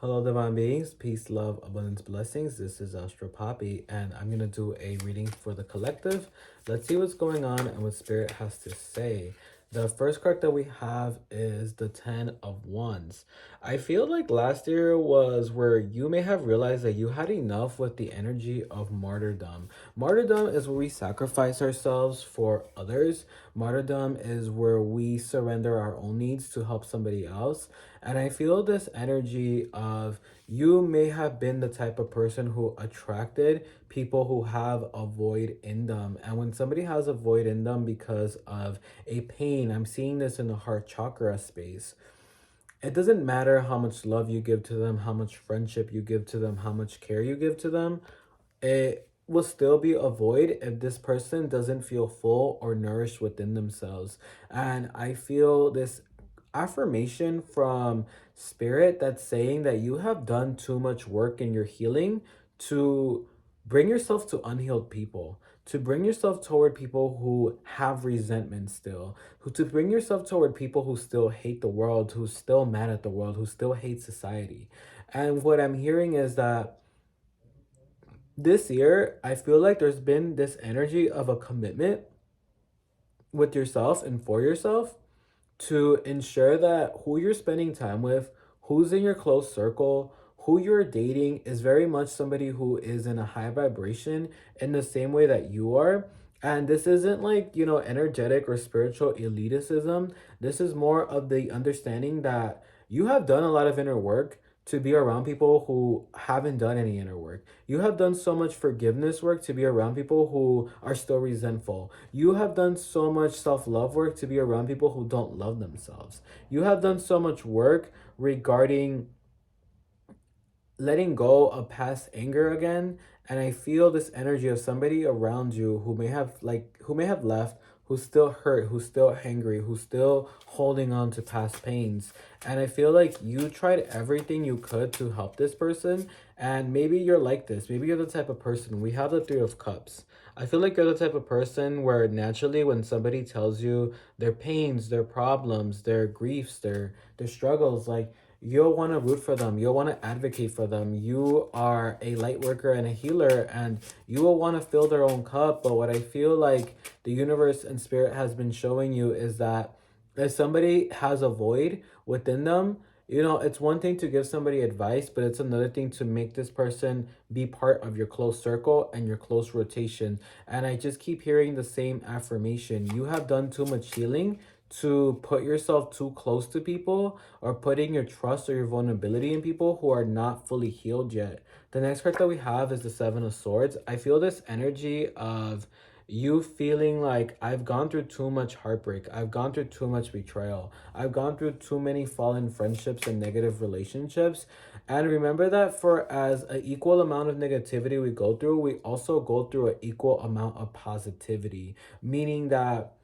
Hello, divine beings, peace, love, abundance, blessings. This is AstroPapi, and I'm gonna do a reading for the collective. Let's see what's going on and what spirit has to say. The first card that we have is the 10 of Wands. I feel like last year was where you may have realized that you had enough with the energy of martyrdom. Martyrdom is where we sacrifice ourselves for others. Martyrdom is where we surrender our own needs to help somebody else. And I feel this energy of you may have been the type of person who attracted people who have a void in them. And when somebody has a void in them because of a pain, I'm seeing this in the heart chakra space. It doesn't matter how much love you give to them, how much friendship you give to them, how much care you give to them. It will still be a void if this person doesn't feel full or nourished within themselves. And I feel this affirmation from spirit that's saying that you have done too much work in your healing to bring yourself to unhealed people, to bring yourself toward people who have resentment still, who to bring yourself toward people who still hate the world, who's still mad at the world, who still hate society. And what I'm hearing is that this year, I feel like there's been this energy of a commitment with yourself and for yourself to ensure that who you're spending time with, who's in your close circle, who you're dating is very much somebody who is in a high vibration in the same way that you are. And this isn't like, energetic or spiritual elitism. This is more of the understanding that you have done a lot of inner work to be around people who haven't done any inner work. You have done so much forgiveness work to be around people who are still resentful. You have done so much self-love work to be around people who don't love themselves. You have done so much work regarding letting go of past anger again. And I feel this energy of somebody around you who may have left, who's still hurt, who's still angry, who's still holding on to past pains. And I feel like you tried everything you could to help this person. And maybe you're like this. Maybe you're the type of person. We have the Three of Cups. I feel like you're the type of person where naturally when somebody tells you their pains, their problems, their griefs, their struggles, like you'll want to root for them. You'll want to advocate for them. You are a light worker and a healer, and you will want to fill their own cup. But what I feel like the universe and spirit has been showing you is that if somebody has a void within them, it's one thing to give somebody advice, but it's another thing to make this person be part of your close circle and your close rotation. And I just keep hearing the same affirmation. You have done too much healing to put yourself too close to people or putting your trust or your vulnerability in people who are not fully healed yet. The next card that we have is the Seven of Swords. I feel this energy of you feeling like I've gone through too much heartbreak. I've gone through too much betrayal. I've gone through too many fallen friendships and negative relationships. And remember that for as an equal amount of negativity we go through, we also go through an equal amount of positivity. Meaning that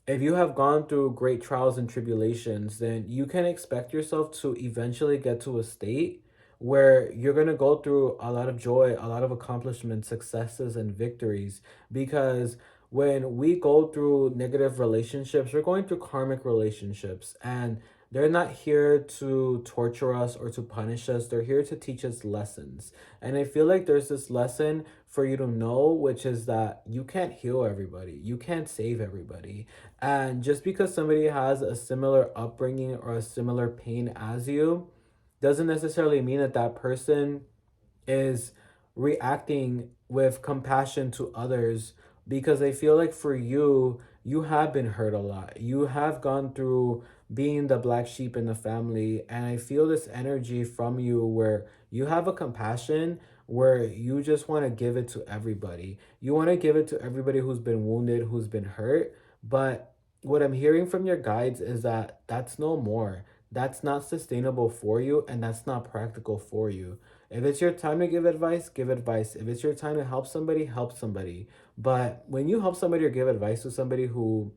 if you have gone through great trials and tribulations, then you can expect yourself to eventually get to a state where you're going to go through a lot of joy, a lot of accomplishments, successes, and victories. Because when we go through negative relationships, we're going through karmic relationships, and they're not here to torture us or to punish us. They're here to teach us lessons. And I feel like there's this lesson for you to know, which is that you can't heal everybody. You can't save everybody. And just because somebody has a similar upbringing or a similar pain as you doesn't necessarily mean that that person is reacting with compassion to others, because I feel like for you, you have been hurt a lot. You have gone through being the black sheep in the family. And I feel this energy from you where you have a compassion where you just want to give it to everybody. You want to give it to everybody who's been wounded, who's been hurt. But what I'm hearing from your guides is that that's no more. That's not sustainable for you, and that's not practical for you. If it's your time to give advice, give advice. If it's your time to help somebody, help somebody. But when you help somebody or give advice to somebody who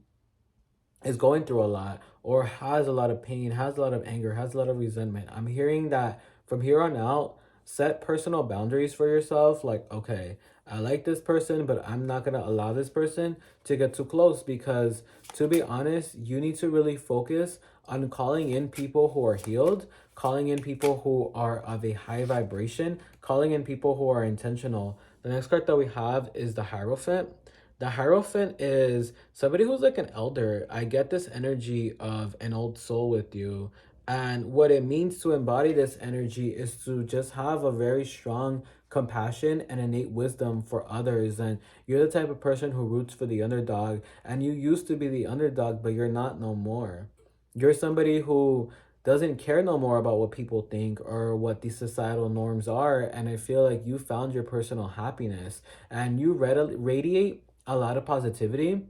is going through a lot or has a lot of pain, has a lot of anger, has a lot of resentment, I'm hearing that from here on out, set personal boundaries for yourself. Like, okay, I like this person, but I'm not going to allow this person to get too close, because to be honest, you need to really focus on calling in people who are healed calling in people who are of a high vibration, calling in people who are intentional. The next card that we have is the Hierophant. The Hierophant is somebody who's like an elder. I get this energy of an old soul with you. And what it means to embody this energy is to just have a very strong compassion and innate wisdom for others. And you're the type of person who roots for the underdog. And you used to be the underdog, but you're not no more. You're somebody who doesn't care no more about what people think or what these societal norms are. And I feel like you found your personal happiness and you radiate a lot of positivity.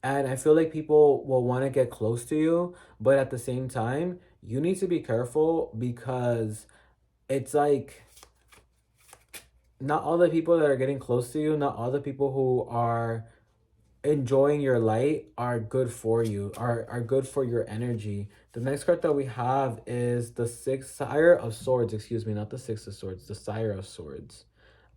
And I feel like people will want to get close to you, but at the same time, you need to be careful because it's like not all the people that are getting close to you, not all the people who are enjoying your light are good for you, are good for your energy. The next card that we have is the Sire of Swords, excuse me, not the Six of Swords, the Sire of Swords.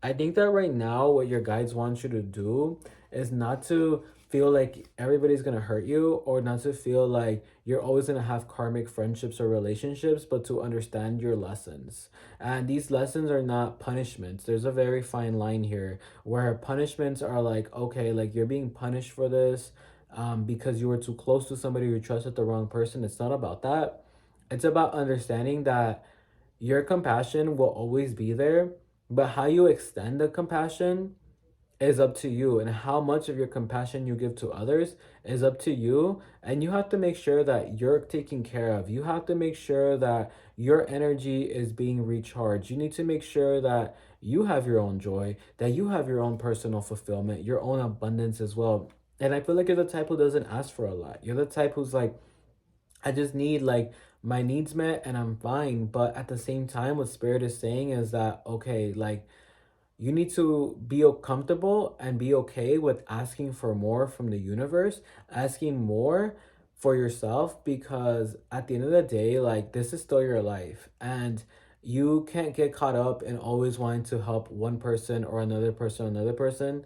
I think that right now, what your guides want you to do is not to feel like everybody's gonna hurt you or not to feel like you're always gonna have karmic friendships or relationships, but to understand your lessons. And these lessons are not punishments. There's a very fine line here where punishments are like, okay, like you're being punished for this because you were too close to somebody, you trusted the wrong person. It's not about that. It's about understanding that your compassion will always be there, but how you extend the compassion is up to you, and how much of your compassion you give to others is up to you. And you have to make sure that you're taken care of. You have to make sure that your energy is being recharged. You need to make sure that you have your own joy, that you have your own personal fulfillment, your own abundance as well. And I feel like you're the type who doesn't ask for a lot. You're the type who's like, I just need like my needs met and I'm fine. But at the same time, what Spirit is saying is that, okay, like you need to be comfortable and be okay with asking for more from the universe, asking more for yourself, because at the end of the day, like this is still your life. And you can't get caught up in always wanting to help one person or another person or another person.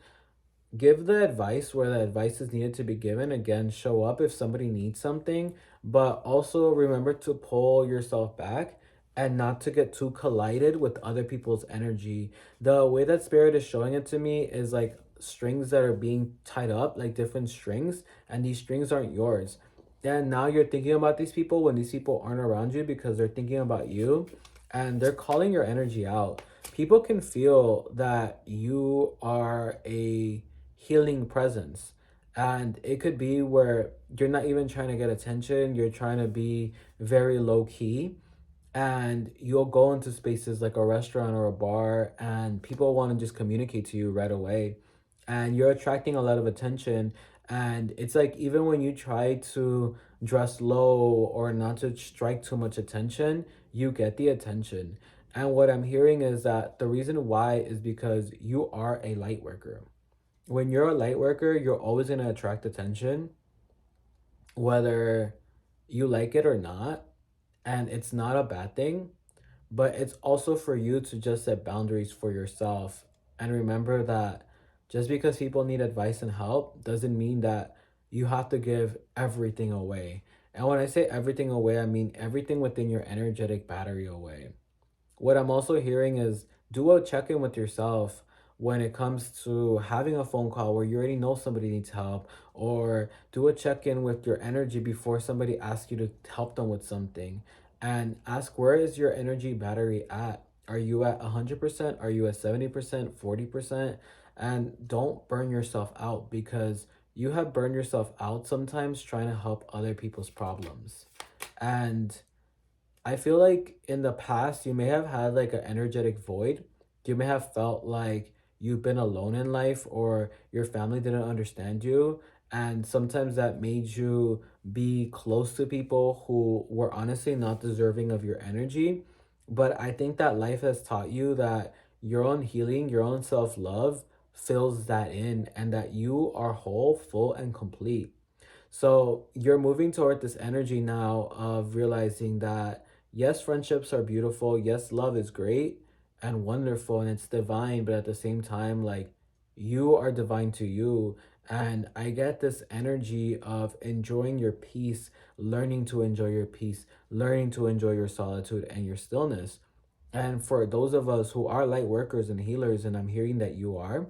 Give the advice where the advice is needed to be given. Again, show up if somebody needs something, but also remember to pull yourself back and not to get too collided with other people's energy. The way that Spirit is showing it to me is like strings that are being tied up, like different strings, and these strings aren't yours. And now you're thinking about these people when these people aren't around you because they're thinking about you and they're calling your energy out. People can feel that you are a healing presence. And it could be where you're not even trying to get attention, you're trying to be very low key. And you'll go into spaces like a restaurant or a bar, and people want to just communicate to you right away. And you're attracting a lot of attention. And it's like, even when you try to dress low or not to strike too much attention, you get the attention. And what I'm hearing is that the reason why is because you are a light worker. When you're a light worker, you're always going to attract attention, whether you like it or not. And it's not a bad thing, but it's also for you to just set boundaries for yourself. And remember that just because people need advice and help doesn't mean that you have to give everything away. And when I say everything away, I mean everything within your energetic battery away. What I'm also hearing is do a check in with yourself when it comes to having a phone call where you already know somebody needs help, or do a check in with your energy before somebody asks you to help them with something. And ask, where is your energy battery at? Are you at 100%? Are you at 70%, 40%? And don't burn yourself out, because you have burned yourself out sometimes trying to help other people's problems. And I feel like in the past, you may have had like an energetic void. You may have felt like you've been alone in life or your family didn't understand you. And sometimes that made you be close to people who were honestly not deserving of your energy. But I think that life has taught you that your own healing, your own self love fills that in, and that you are whole, full, and complete. So you're moving toward this energy now of realizing that yes, friendships are beautiful. Yes, love is great and wonderful and it's divine, but at the same time, like you are divine to you. And I get this energy of enjoying your peace, learning to enjoy your peace, learning to enjoy your solitude and your stillness. And for those of us who are light workers and healers, and I'm hearing that you are,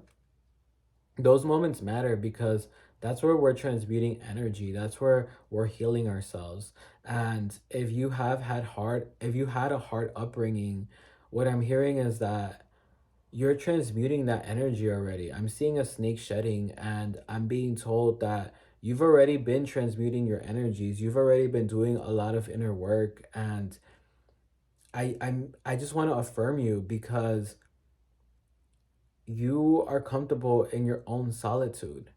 those moments matter because that's where we're transmuting energy. That's where we're healing ourselves. And if you had a hard upbringing, what I'm hearing is that you're transmuting that energy already. I'm seeing a snake shedding, and I'm being told that you've already been transmuting your energies. You've already been doing a lot of inner work, and I just want to affirm you because you are comfortable in your own solitude.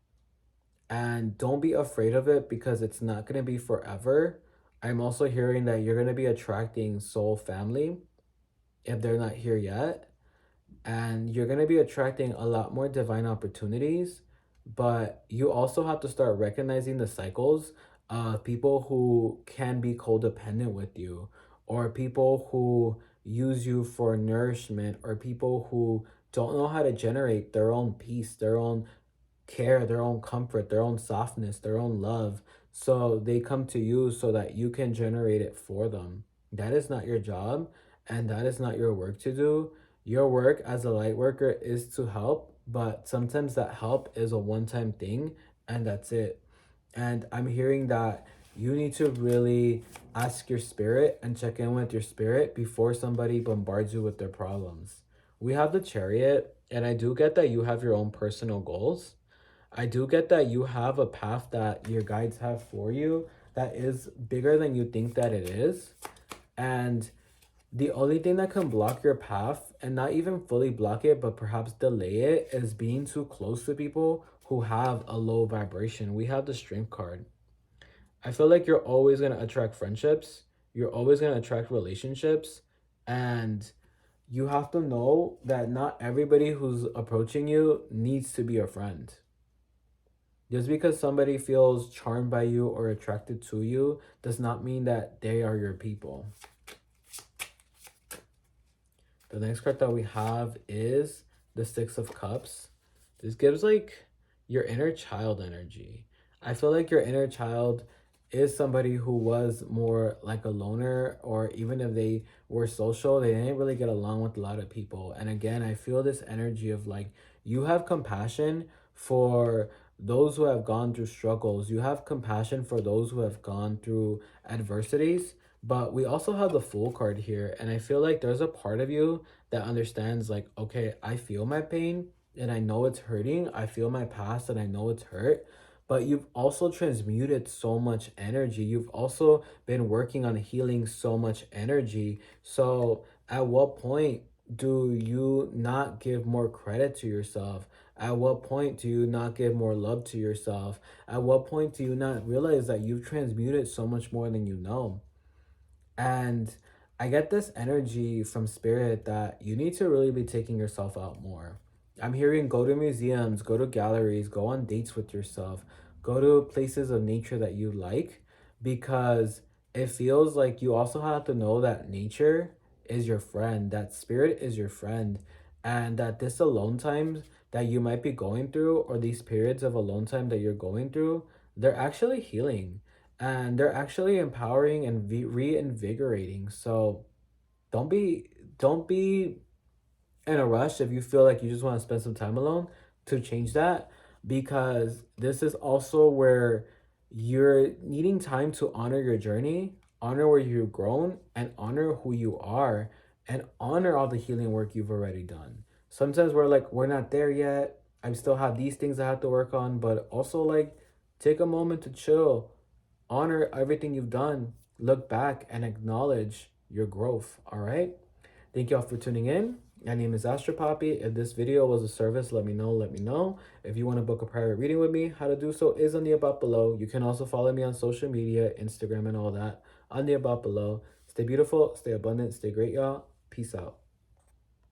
And don't be afraid of it because it's not going to be forever. I'm also hearing that you're going to be attracting soul family if they're not here yet. And you're going to be attracting a lot more divine opportunities. But you also have to start recognizing the cycles of people who can be codependent with you, or people who use you for nourishment, or people who don't know how to generate their own peace, their own care, their own comfort, their own softness, their own love. So they come to you so that you can generate it for them. That is not your job, and that is not your work to do. Your work as a light worker is to help, but sometimes that help is a one time thing, and that's it. And I'm hearing that you need to really ask your spirit and check in with your spirit before somebody bombards you with their problems. We have the chariot, and I do get that you have your own personal goals. I do get that you have a path that your guides have for you that is bigger than you think that it is. And the only thing that can block your path, and not even fully block it, but perhaps delay it, is being too close to people who have a low vibration. We have the strength card. I feel like you're always going to attract friendships, you're always going to attract relationships, and you have to know that not everybody who's approaching you needs to be a friend. Just because somebody feels charmed by you or attracted to you does not mean that they are your people. The next card that we have is the Six of Cups. This gives like your inner child energy. I feel like your inner child is somebody who was more like a loner, or even if they were social, they didn't really get along with a lot of people. And again, I feel this energy of like you have compassion for those who have gone through struggles. You have compassion for those who have gone through adversities. But we also have the Fool card here, and I feel like there's a part of you that understands like, okay, I feel my pain and I know it's hurting. I feel my past and I know it's hurt. But you've also transmuted so much energy. You've also been working on healing so much energy. So at what point do you not give more credit to yourself? At what point do you not give more love to yourself? At what point do you not realize that you've transmuted so much more than you know? And I get this energy from spirit that you need to really be taking yourself out more. I'm hearing go to museums, go to galleries, go on dates with yourself, go to places of nature that you like, because it feels like you also have to know that nature is your friend, that spirit is your friend, and that this alone time that you might be going through, or these periods of alone time that you're going through, they're actually healing, and they're actually empowering and reinvigorating. So don't be don't be in a rush if you feel like you just want to spend some time alone to change that, because this is also where you're needing time to honor your journey, honor where you've grown, and honor who you are, and honor all the healing work you've already done. Sometimes we're like, we're not there yet. I still have these things I have to work on, but also like take a moment to chill, honor everything you've done, look back and acknowledge your growth. All right. Thank y'all for tuning in. My name is AstroPapi. If this video was a service, let me know. Let me know. If you want to book a private reading with me, how to do so is on the about below. You can also follow me on social media, Instagram, and all that on the about below. Stay beautiful, stay abundant, stay great, y'all. Peace out.